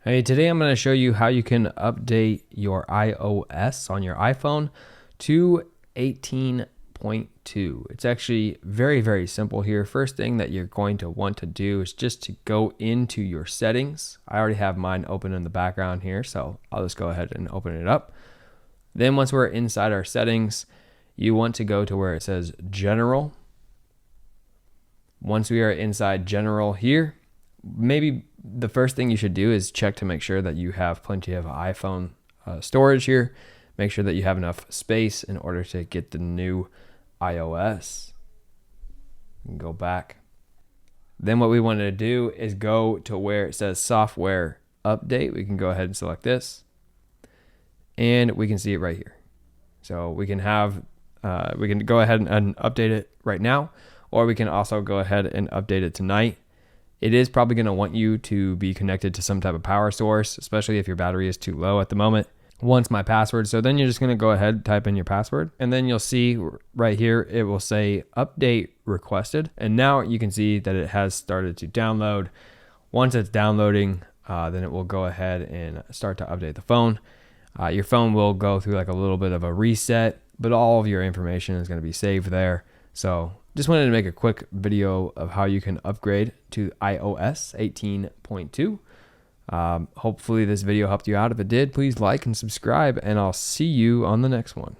Hey, today I'm going to show you how you can update your iOS on your iPhone to 18.2. It's actually very, very simple here. First thing that you're going to want to do is just to go into your settings. I already have mine open in the background here, so I'll just go ahead and open it up. Then once we're inside our settings, you want to go to where it says General. Once we are inside General here, maybe the first thing you should do is check to make sure that you have plenty of iPhone storage here. Make sure that you have enough space in order to get the new iOS. You can go back. Then what we want to do is go to where it says Software Update. We can go ahead and select this, and we can see it right here. So we can have we can go ahead and update it right now, or we can also go ahead and update it tonight. It is probably going to want you to be connected to some type of power source, especially if your battery is too low at the moment. Once my password, so then you're just going to go ahead, type in your password, and then you'll see right here, it will say update requested. And now you can see that it has started to download. Once it's downloading, then it will go ahead and start to update the phone. Your phone will go through like a little bit of a reset, but all of your information is going to be saved there. So just wanted to make a quick video of how you can upgrade to iOS 18.2. Hopefully this video helped you out. If it did, please like and subscribe, and I'll see you on the next one.